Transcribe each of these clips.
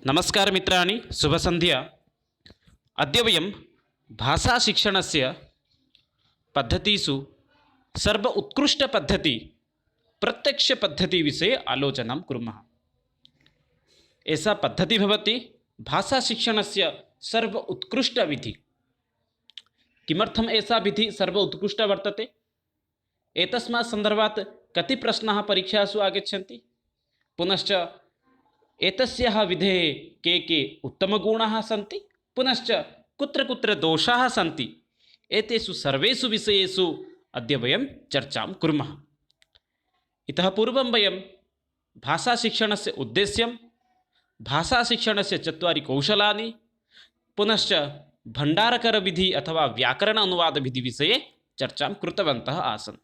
नमस्कार मित्राणि शुभसन्ध्या। अद्य वयं भाषाशिक्षणस्य पद्धतिषु सर्व उत्कृष्टपद्धति प्रत्यक्षपद्धतिविषये आलोचनां कुर्मः। एषा पद्धतिः भवति भाषाशिक्षणस्य सर्व उत्कृष्टविधिः। किमर्थम् एषा विधिः सर्व उत्कृष्टा वर्तते? एतस्मात् सन्दर्भात् कति प्रश्नाः परीक्षासु आगच्छन्ति, पुनश्च एतस्याः विधेः के उत्तमगुणाः सन्ति, पुनश्च कुत्र कुत्र दोषाः सन्ति, एतेषु सर्वेषु विषयेषु अद्य वयं चर्चां कुर्मः। इतः पूर्वं वयं भाषाशिक्षणस्य उद्देश्यं, भाषाशिक्षणस्य 4 कौशलानि, पुनश्च भण्डारकरविधिः अथवा व्याकरण अनुवादविधिविषये चर्चां कृतवन्तः आसन्।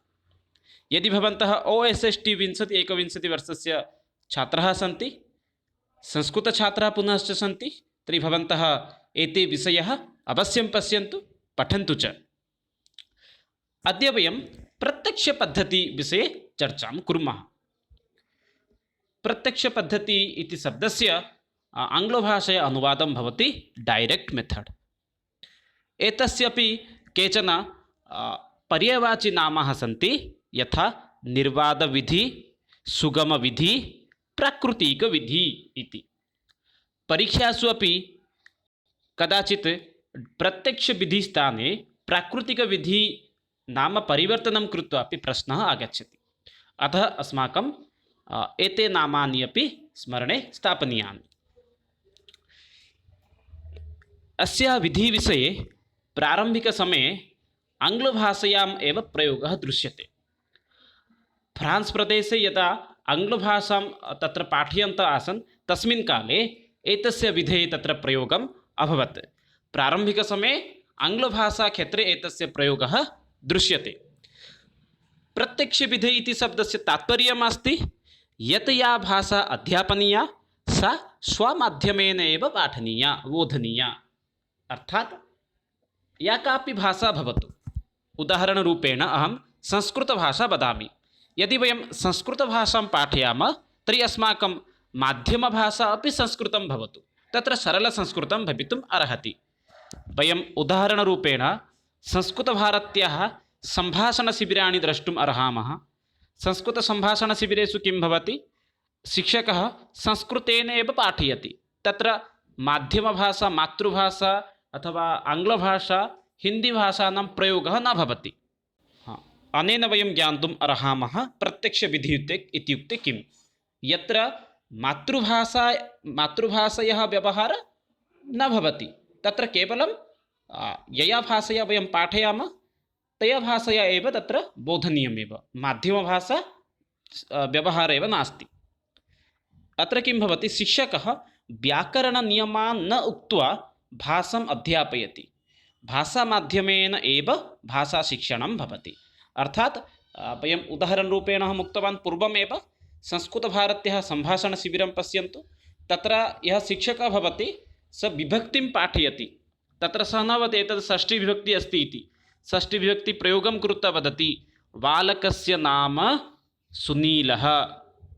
यदि भवन्तः OSST 20-21 वर्षस्य छात्राः सन्ति, संस्कृतछात्राः पुनश्च सन्ति, तर्हि भवन्तः एते विषयाः अवश्यं पश्यन्तु, पठन्तु च। अद्य वयं प्रत्यक्षपद्धतिविषये चर्चां कुर्मः। प्रत्यक्षपद्धति इति शब्दस्य आङ्ग्लभाषया अनुवादं भवति डैरेक्ट् मेथड्। एतस्यापि केचन पर्यायवाचि नामाः सन्ति, यथा निर्वादविधिः, सुगमविधिः, प्राकृतिकविधिः इति। परीक्षासु अपि कदाचित् प्रत्यक्षविधिस्थाने प्राकृतिकविधिः नाम परिवर्तनं कृत्वा अपि प्रश्नः आगच्छति। अतः अस्माकं एते नामानि अपि स्मरणे स्थापनीयानि। अस्याः विधिविषये प्रारम्भिकसमये आङ्ग्लभाषायाम् एव प्रयोगः दृश्यते। फ्रान्स् प्रदेशे यदा आङ्ग्लभाषां तत्र पाठयन्तः आसन्, तस्मिन् काले एतस्य विधेः तत्र प्रयोगम् अभवत्। प्रारम्भिकसमये आङ्ग्लभाषाक्षेत्रे एतस्य प्रयोगः दृश्यते। प्रत्यक्षविधिः इति शब्दस्य तात्पर्यमस्ति यत् या भाषा अध्यापनीया सा स्वमाध्यमेन एव पाठनीया, बोधनीया। अर्थात् या कापि भाषा भवतु, उदाहरणरूपेण अहं संस्कृतभाषा वदामि। यदि वयं संस्कृतभाषां पाठयामः तर्हि अस्माकं माध्यमभाषा अपि संस्कृतं भवतु, तत्र सरलसंस्कृतं भवितुम् अर्हति। वयम् उदाहरणरूपेण संस्कृतभारत्याः सम्भाषणशिबिराणि द्रष्टुम् अर्हामः। संस्कृतसम्भाषणशिबिरेषु किं भवति? शिक्षकः संस्कृतेन एव पाठयति। तत्र माध्यमभाषा, मातृभाषा अथवा आङ्ग्लभाषा, हिन्दीभाषानां प्रयोगः न भवति। अनेन वयं ज्ञातुम् अर्हामः प्रत्यक्षविधिः इत्युक्ते किं? यत्र मातृभाषायाः व्यवहारः न भवति, तत्र केवलं यया भाषया वयं पाठयामः तया भाषया एव तत्र बोधनीयमेव, माध्यमभाषा व्यवहारः एव नास्ति। अत्र किं भवति? शिक्षकः व्याकरणनियमान् न उक्त्वा भाषाम् अध्यापयति। भाषामाध्यमेन एव भाषाशिक्षणं भवति। अर्थात् वयम् उदाहरणरूपेण अहम् उक्तवान् पूर्वमेव, संस्कृतभारत्याः सम्भाषणशिबिरं पश्यन्तु। तत्र यः शिक्षकः भवति सः विभक्तिं पाठयति। तत्र सः न वदति एतद् षष्ठीविभक्तिः अस्ति इति। षष्ठीविभक्तिप्रयोगं कृत्वा वदति बालकस्य नाम सुनीलः,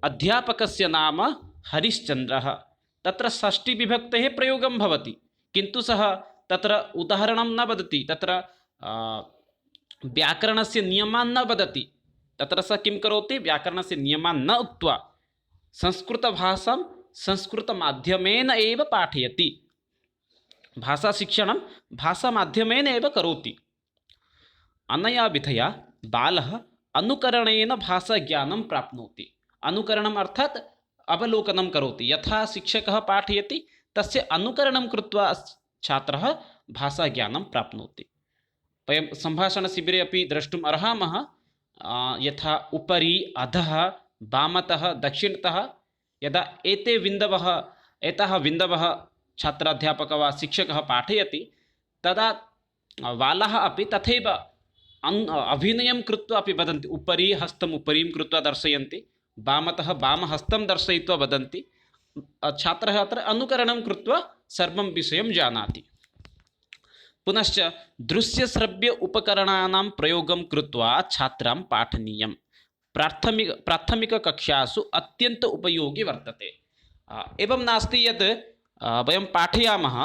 अध्यापकस्य नाम हरिश्चन्द्रः। तत्र षष्ठीविभक्तेः प्रयोगं भवति, किन्तु सः तत्र उदाहरणं न वदति, तत्र व्याकरणस्य नियमान् न वदति। तत्र सः किं करोति? व्याकरणस्य नियमान् न उक्त्वा संस्कृतभाषां संस्कृतमाध्यमेन एव पाठयति। भाषाशिक्षणं भाषामाध्यमेन एव करोति। अनया विधया बालः अनुकरणेन भाषाज्ञानं प्राप्नोति। अनुकरणम् अर्थात् अवलोकनं करोति। यथा शिक्षकः पाठयति तस्य अनुकरणं कृत्वा छात्रः भाषाज्ञानं प्राप्नोति। वयं सम्भाषणशिबिरे अपि द्रष्टुम् अर्हामः, यथा उपरि, अधः, वामतः, दक्षिणतः यदा एताः बिन्दवः छात्राध्यापकः वा शिक्षकः पाठयति, तदा बालाः अपि तथैव अभिनयं कृत्वा अपि वदन्ति। उपरि हस्तम् उपरिं कृत्वा दर्शयन्ति, वामतः वामहस्तं दर्शयित्वा वदन्ति। छात्रः अत्र अनुकरणं कृत्वा सर्वं विषयं जानाति। पुनश्च दृश्यश्रव्य उपकरणानां प्रयोगं कृत्वा छात्रां पाठनीयं। प्राथमिककक्षासु अत्यंत उपयोगी वर्तते। एवं नास्ति यत् वयं पाठयामः,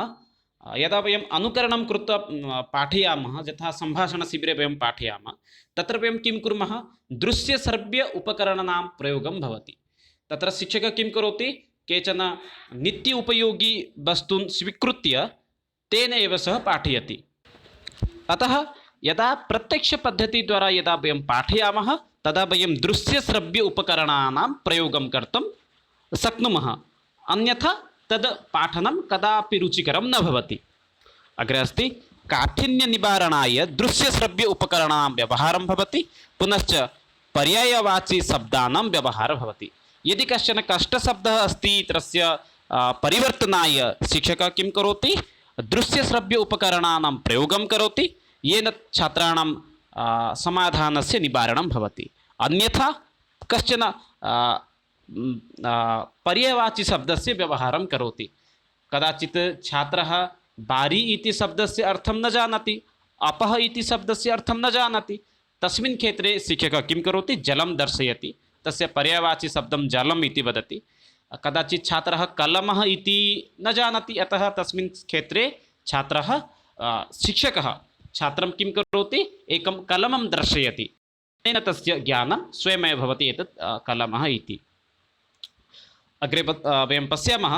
यदा वयम् अनुकरणं कृत्वा पाठयामः, यथा सम्भाषणशिबिरे वयं पाठयामः, तत्र वयं किं कुर्मः, दृश्यश्रव्य उपकरणानां प्रयोगं भवति। तत्र शिक्षकः किं करोति, केचन नित्य उपयोगी वस्तून् स्वीकृत्य तेन एव सः पाठयति। अतः यदा प्रत्यक्षपद्धतिद्वारा यदा वयं पाठयामः तदा वयं दृश्यश्रव्य उपकरणानां प्रयोगं कर्तुं शक्नुमः, अन्यथा तद् पाठनं कदापि रुचिकरं न भवति। अग्रे अस्ति काठिन्यनिवारणाय दृश्यश्रव्य उपकरणानां व्यवहारं भवति, पुनश्च पर्यायवाची शब्दानां व्यवहारः भवति। यदि कश्चन कष्टशब्दः अस्ति तस्य परिवर्तनाय शिक्षकः किं करोति, दृश्यश्रव्य उपकरणानां प्रयोगं करोति, येन छात्राणां समाधानस्य निवारणं भवति। अन्यथा कश्चन पर्यायवाची शब्दस्य व्यवहारं करोति। कदाचित् छात्रः बारी इति शब्दस्य अर्थं न जानाति, अपः इति शब्दस्य अर्थं न जानाति, तस्मिन् क्षेत्रे शिक्षकः किं करोति, जलं दर्शयति, तस्य पर्यायवाची शब्दं जलम् इति वदति। कदाचित् छात्रः कलमः इति न जानाति, अतः तस्मिन् क्षेत्रे छात्रः शिक्षकः छात्रं किं करोति, एकं कलमं दर्शयति, तेन तस्य ज्ञानं स्वयमेव भवति एतत् कलमः इति। अग्रे वयं पश्यामः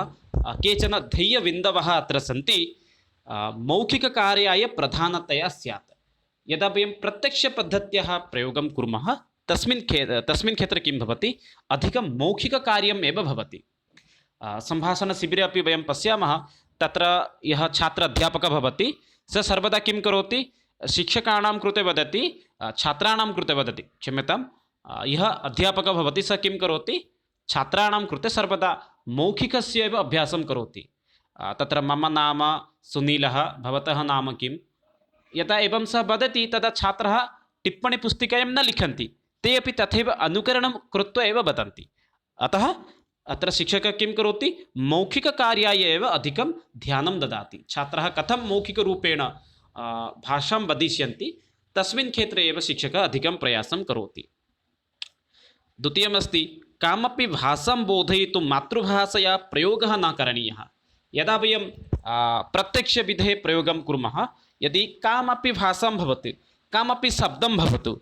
केचन ध्येयबिन्दवः अत्र सन्ति। मौखिककार्याय प्रधानतया स्यात्। यदा वयं प्रत्यक्षपद्धत्याः प्रयोगं कुर्मः तस्मिन् क्षेत्रे किं भवति, अधिकं मौखिककार्यम् एव भवति। सम्भाषणशिबिरे अपि वयं पश्यामः, तत्र यः छात्र अध्यापकः भवति सः सर्वदा किं करोति, शिक्षकाणां कृते वदति, छात्राणां कृते वदति, क्षम्यतां, यः अध्यापकः भवति सः किं करोति, छात्राणां कृते सर्वदा मौखिकस्य एव अभ्यासं करोति। तत्र मम नाम सुनीलः, भवतः नाम किं, यदा एवं सः वदति तदा छात्राः टिप्पणीपुस्तिकायां न लिखन्ति, ते अपि तथैव अनुकरणं कृत्वा एव वदन्ति। अतः अत्र शिक्षकः किं करोति, मौखिककार्याय एव अधिकं ध्यानं ददाति। छात्राः कथं मौखिकरूपेण भाषां वदिष्यन्ति तस्मिन् क्षेत्रे एव शिक्षकः अधिकं प्रयासं करोति। द्वितीयमस्ति कामपि भाषां बोधयितुं मातृभाषया प्रयोगः न करणीयः। यदा वयं प्रत्यक्षविधेः प्रयोगं कुर्मः, यदि कामपि भाषां भवति, कामपि शब्दं भवतु,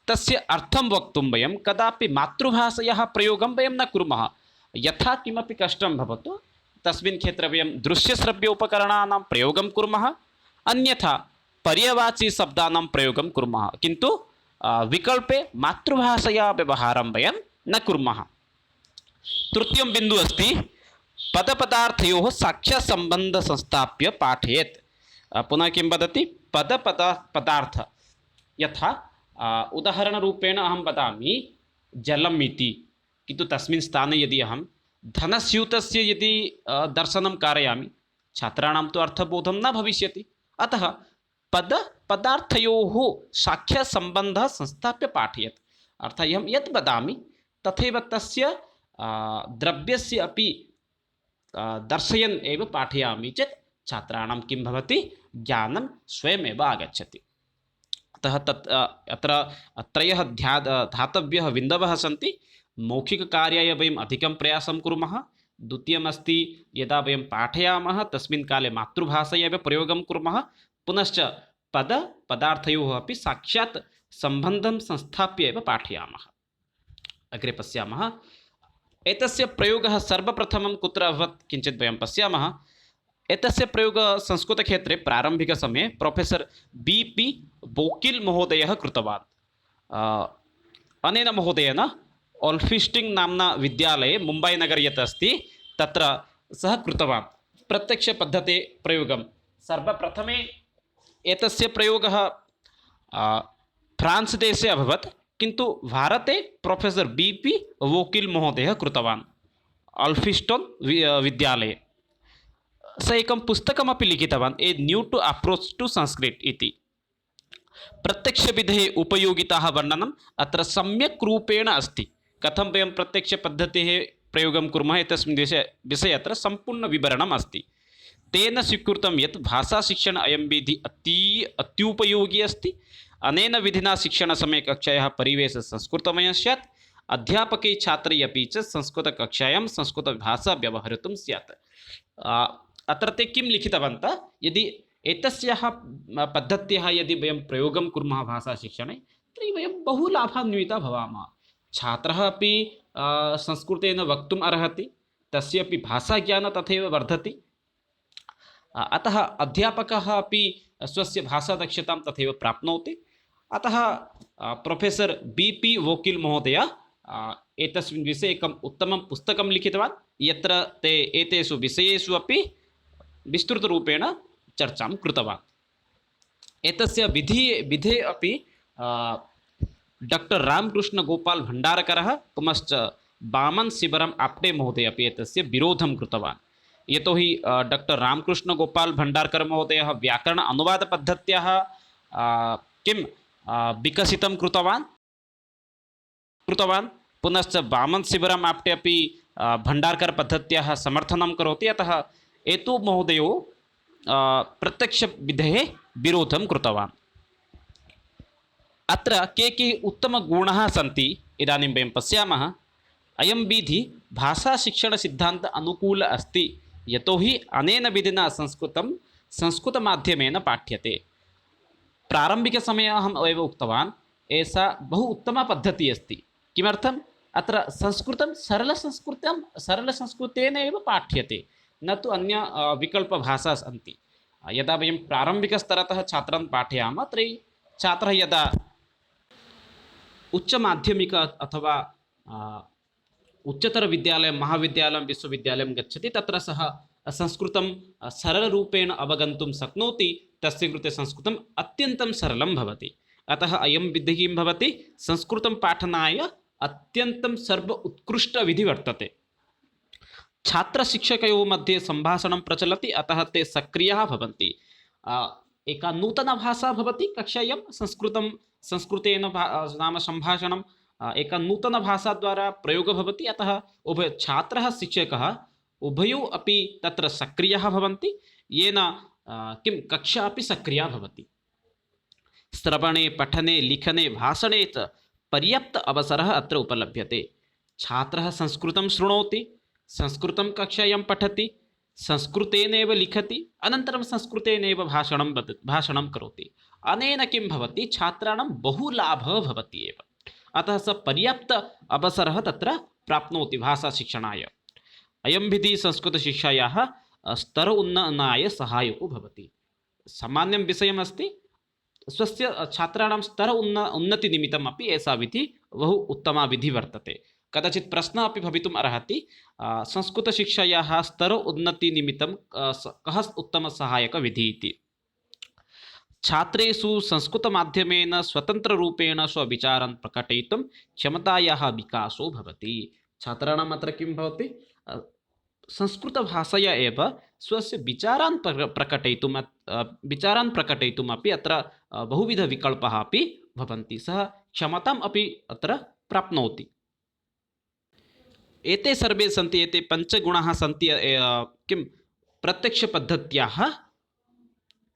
तस्य अर्थं वक्तुं वयं कदापि मातृभाषायाः प्रयोगं वयं न कुर्मः। यथा किमपि कष्टं भवतु तस्मिन् क्षेत्रे वयं दृश्यश्रव्य उपकरणानां प्रयोगं कुर्मः, अन्यथा पर्यायवाची शब्दानां प्रयोगं कुर्मः, किन्तु विकल्पे मातृभाषया व्यवहारं वयं न कुर्मः। तृतीयं बिन्दुः अस्ति पदपदार्थयोः साक्षात् सम्बन्धं संस्थाप्य पाठयेत्। पुनः किं वदति, पदार्थ, यथा उदाहरणरूपेण अहं वदामि जलम् इति, किन्तु तस्मिन् स्थाने यदि अहं धनस्यूतस्य यदि दर्शनं कारयामि, छात्राणां तु अर्थबोधं न भविष्यति। अतः पदार्थयोः साक्षात् सम्बन्धः संस्थाप्य पाठयेत्। अर्थात् अहं यत् वदामि तथैव तस्य द्रव्यस्य अपि दर्शयन् एव पाठयामि चेत् छात्राणां किं भवति, ज्ञानं स्वयमेव आगच्छति। अतः अत्र त्रयः धातव्यः बिन्दवः सन्ति। मौखिककार्याय वयम् अधिकं प्रयासं कुर्मः। द्वितीयमस्ति यदा वयं पाठयामः तस्मिन् काले मातृभाषया एव प्रयोगं कुर्मः। पुनश्च पदार्थयोः अपि साक्षात् सम्बन्धं संस्थाप्य एव पाठयामः। अग्रे पश्यामः, एतस्य प्रयोगः सर्वप्रथमं कुत्र अभवत् किञ्चित् वयं पश्यामः। एतस्य प्रयोगः संस्कृतक्षेत्रे प्रारम्भिकसमये प्रोफेसर् बी.पी. वोकिल् महोदयः कृतवान्। अनेन महोदयेन ओल्फिस्टिङ्ग् नाम्ना विद्यालये मुम्बैनगरे यत् अस्ति तत्र सः कृतवान् प्रत्यक्षपद्धते प्रयोगं। सर्वप्रथमे एतस्य प्रयोगः फ्रान्स् देशे अभवत्, किन्तु भारते प्रोफेसर् बी.पी. वोकिल् महोदयः कृतवान् ओल्फिस्टन् विद्यालये। सः एकं पुस्तकमपि लिखितवान्, a new to approach to Sanskrit इति। प्रत्यक्षविधेः उपयोगिताः वर्णनम् अत्र सम्यक् रूपेण अस्ति। कथं वयं प्रत्यक्षपद्धतेः प्रयोगं कुर्मः एतस्मिन् विषये अत्र सम्पूर्णविवरणम् अस्ति। तेन स्वीकृतं यत् भाषाशिक्षण अयं विधि अत्युपयोगी अस्ति। अनेन विधिना शिक्षणसमये कक्षायाः परिवेशः संस्कृतमयः स्यात्। अध्यापकै छात्रै अपि च संस्कृतकक्षायां संस्कृतभाषा व्यवहर्तुं स्यात्। अत्र ते किं लिखितवन्तः, यदि एतस्याः पद्धत्याः यदि वयं प्रयोगं कुर्मः भाषाशिक्षणे तर्हि वयं बहु लाभान्विताः भवामः। छात्रः अपि संस्कृतेन वक्तुम् अर्हति, तस्य अपि भाषाज्ञानं तथैव वर्धति। अतः अध्यापकः अपि स्वस्य भाषादक्षतां तथैव प्राप्नोति। अतः प्रोफेसर् बी.पी. वोकिल् महोदय एतस्मिन् विषये एकम् उत्तमं पुस्तकं लिखितवान्, यत्र ते एतेषु विषयेषु अपि विस्तृतरूपेण चर्चां कृतवान्। एतस्य विधे अपि डॉक्टर रामकृष्णगोपाल् भण्डारकरः पुनश्च वामन शिवराम आप्टे महोदय अपि एतस्य विरोधं कृतवान्। यतोहि डॉक्टर रामकृष्णगोपाल् भण्डारकर महोदयः व्याकरण अनुवादपद्धत्याः किं विकसितं कृतवान् पुनश्च वामन शिवराम आप्टे अपि भण्डारकर पद्धत्याः समर्थनं करोति। अतः एतौ महोदयौ प्रत्यक्षविधेः विरोधं कृतवान्। अत्र के उत्तमगुणाः सन्ति इदानीं वयं पश्यामः। अयं विधि भाषाशिक्षणसिद्धान्त अनुकूल अस्ति, यतोहि अनेन विधिना संस्कृतमाध्यमेन पाठ्यते। प्रारम्भिकसमये अहम् एव उक्तवान्, एषा बहु उत्तमा पद्धतिः अस्ति। किमर्थम्? अत्र संस्कृतं सरलसंस्कृतेन एव पाठ्यते, न तु अन्य विकल्पभाषा सन्ति। यदा वयं प्रारम्भिकस्तरतः छात्रान् पाठयामः तर्हि छात्रः यदा उच्चमाध्यमिक अथवा उच्चतरविद्यालयं, महाविद्यालयं, विश्वविद्यालयं गच्छति, तत्र सः संस्कृतं सरलरूपेण अवगन्तुं शक्नोति। तस्य कृते संस्कृतम् अत्यन्तं सरलं भवति। अतः अयं विधिः किं भवति, संस्कृतं पाठनाय अत्यन्तं सर्व उत्कृष्टविधिः वर्तते। छात्रशिक्षकयोः मध्ये सम्भाषणं प्रचलति, अतः ते सक्रियाः भवन्ति। एका नूतना भाषा भवति कक्षायां, संस्कृतेन नाम सम्भाषणं एका नूतनभाषाद्वारा प्रयोगः भवति। अतः छात्रः शिक्षकः उभयोः अपि तत्र सक्रियाः भवन्ति, येन किं कक्षा अपि सक्रिया भवति। श्रवणे, पठने, लिखने, भाषणे च पर्याप्त अवसरः अत्र उपलभ्यते। छात्रः संस्कृतं शृणोति, संस्कृतं कक्षायां पठति, संस्कृतेनैव लिखति, अनन्तरं संस्कृतेनैव भाषणं करोति। अनेन किं भवति, छात्राणां बहु लाभः भवति एव। अतः सः पर्याप्त अवसरः तत्र प्राप्नोति भाषाशिक्षणाय। अयं विधिः संस्कृतशिक्षायाः स्तर उन्नयनाय सहायको भवति। सामान्यं विषयमस्ति, स्वस्य छात्राणां स्तर उन्नतिनिमित्तम् अपि एषा विधिः बहु उत्तमा विधिः वर्तते। कदाचित् प्रश्नः अपि भवितुम् अर्हति, संस्कृतशिक्षायाः स्तर उन्नतिनिमित्तं कः उत्तमसहायकविधिः इति। छात्रेषु संस्कृतमाध्यमेन स्वतन्त्ररूपेण स्वविचारान् प्रकटयितुं क्षमतायाः विकासो भवति। छात्राणाम् अत्र किं भवति, संस्कृतभाषया एव स्वस्य विचारान् प्रकटयितुम् अपि अत्र बहुविधविकल्पाः अपि भवन्ति। सः क्षमताम् अपि अत्र प्राप्नोति। एते सर्वे सन्ति, एते पञ्चगुणाः सन्ति किं प्रत्यक्षपद्धत्याः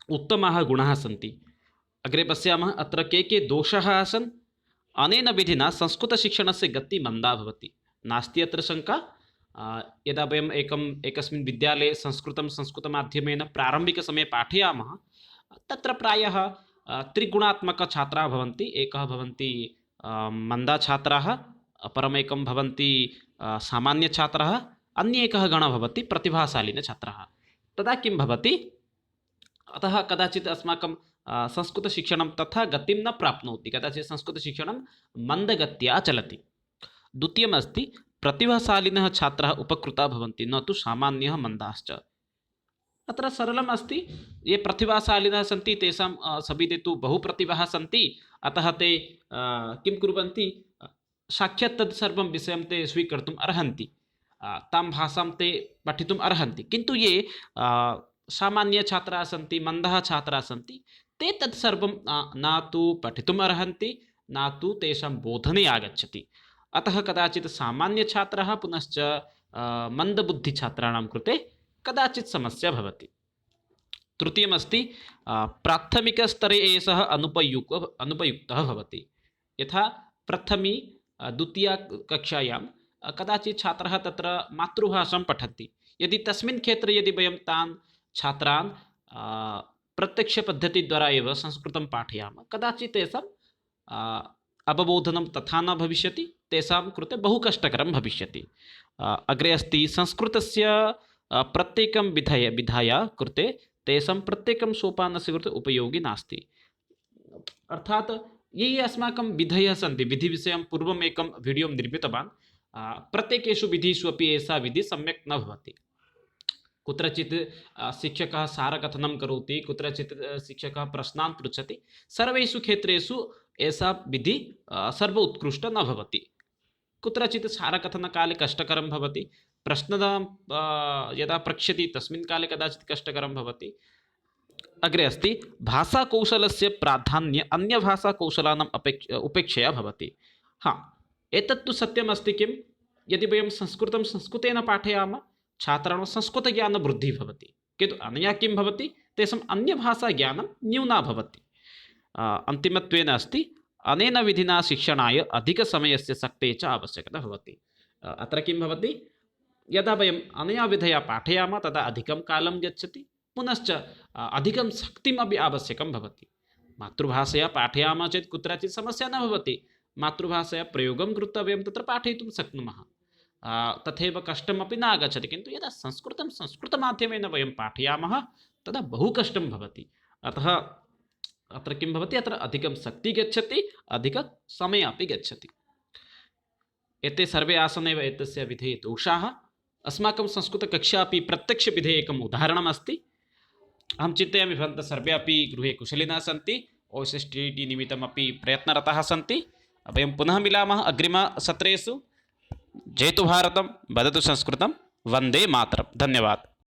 उत्तमाः गुणाः सन्ति। अग्रे पश्यामः, अत्र के दोषाः आसन्। अनेन विधिना संस्कृतशिक्षणस्य गतिः मन्दा भवति। नास्ति अत्र शङ्का। यदा वयम् एकस्मिन् विद्यालये संस्कृतमाध्यमेन प्रारम्भिकसमये पाठयामः, तत्र प्रायः त्रिगुणात्मकछात्राः भवन्ति। एकः भवन्ति मन्दाछात्राः, अपरमेकं भवन्ति सामान्यछात्राः, अन्य एकः गणः भवति प्रतिभाशालिनछात्राः। तदा किं भवति, अतः कदाचित् अस्माकं संस्कृतशिक्षणं तथा गतिं न प्राप्नोति, कदाचित् संस्कृतशिक्षणं मन्दगत्या चलति। द्वितीयमस्ति, प्रतिभाशालिनः छात्राः उपकृताः भवन्ति, न तु सामान्यः मन्दाश्च। अत्र सरलम् अस्ति, ये प्रतिभाशालिनः सन्ति तेषां सविधे तु बहुप्रतिभाः सन्ति, अतः ते किं कुर्वन्ति, साक्षात् तत् सर्वं विषयं ते स्वीकर्तुम् अर्हन्ति, तां भाषां ते पठितुम् अर्हन्ति। किन्तु ये सामान्यछात्राः सन्ति, मन्दः छात्राः सन्ति, ते तत्सर्वं न तु पठितुम् अर्हन्ति, न तु तेषां बोधने आगच्छति। अतः कदाचित् सामान्यछात्राः पुनश्च मन्दबुद्धिछात्राणां कृते कदाचित् समस्या भवति। तृतीयमस्ति, प्राथमिकस्तरे एषः अनुपयुक्तः भवति। यथा प्रथमी द्वितीयकक्षायां कदाचित् छात्रः तत्र मातृभाषां पठन्ति। यदि तस्मिन् क्षेत्रे यदि वयं तान् छात्रान् प्रत्यक्षपद्धतिद्वारा एव संस्कृतं पाठयामः, कदाचित् तेषां अवबोधनं तथा न भविष्यति, तेषां कृते बहु कष्टकरं भविष्यति। अग्रे अस्ति संस्कृतस्य प्रत्येकं विधाया कृते तेषां प्रत्येकं सोपानस्य कृते उपयोगी नास्ति। अर्थात् ये अस्माकं विधयः सन्ति, विधिविषयं पूर्वम् एकं वीडियो निर्मितवान्, प्रत्येकेषु विधिषु अपि एषा विधिः सम्यक् न भवति। कुत्रचित् शिक्षकः सारकथनं करोति, कुत्रचित् शिक्षकः प्रश्नान् पृच्छति। सर्वेषु क्षेत्रेषु एषा विधिः सर्व उत्कृष्ट न भवति। कुत्रचित् सारकथनकाले कष्टकरं भवति, प्रश्नः यदा पृच्छति तस्मिन् काले कदाचित् कष्टकरं भवति। अग्रे अस्ति भाषाकौशलस्य प्राधान्य अन्यभाषाकौशलानाम् उपेक्षया भवति। एतत्तु सत्यमस्ति किं, यदि वयं संस्कृतं संस्कृतेन पाठयामः, छात्राणां संस्कृतज्ञानवृद्धिः भवति, किन्तु अनया किं भवति, तेषाम् अन्यभाषाज्ञानं न्यूना भवति। अन्तिमत्वेन अस्ति अनेन विधिना शिक्षणाय अधिकसमयस्य शक्तेः च आवश्यकता भवति। अत्र किं भवति, यदा वयम् अनया विधया पाठयामः तदा अधिकं कालं गच्छति, पुनश्च अधिकं शक्तिमपि आवश्यकं भवति। मातृभाषया पाठयामः चेत् कुत्रचित् समस्या न भवति, मातृभाषया प्रयोगं कृत्वा वयं तत्र पाठयितुं शक्नुमः, तथैव कष्टमपि न आगच्छति। किन्तु यदा संस्कृतं संस्कृतमाध्यमेन वयं पाठयामः तदा बहु कष्टं भवति। अतः अत्र किं भवति, अत्र अधिकं शक्तिः गच्छति, अधिकसमयः अपि गच्छति। एते सर्वे आसन् एव एतस्य विधेः दोषाः। अस्माकं संस्कृतकक्षा अपि प्रत्यक्षविधेः एकम् उदाहरणम् अस्ति। अहं चिन्तयामि भवन्तः सर्वे अपि गृहे कुशलिनः सन्ति, OSSTT निमित्तमपि प्रयत्नरताः सन्ति। वयं पुनः मिलामः अग्रिमसत्रेषु। जयतु भारतं, वदतु संस्कृतं, वन्दे मातरं। धन्यवादः।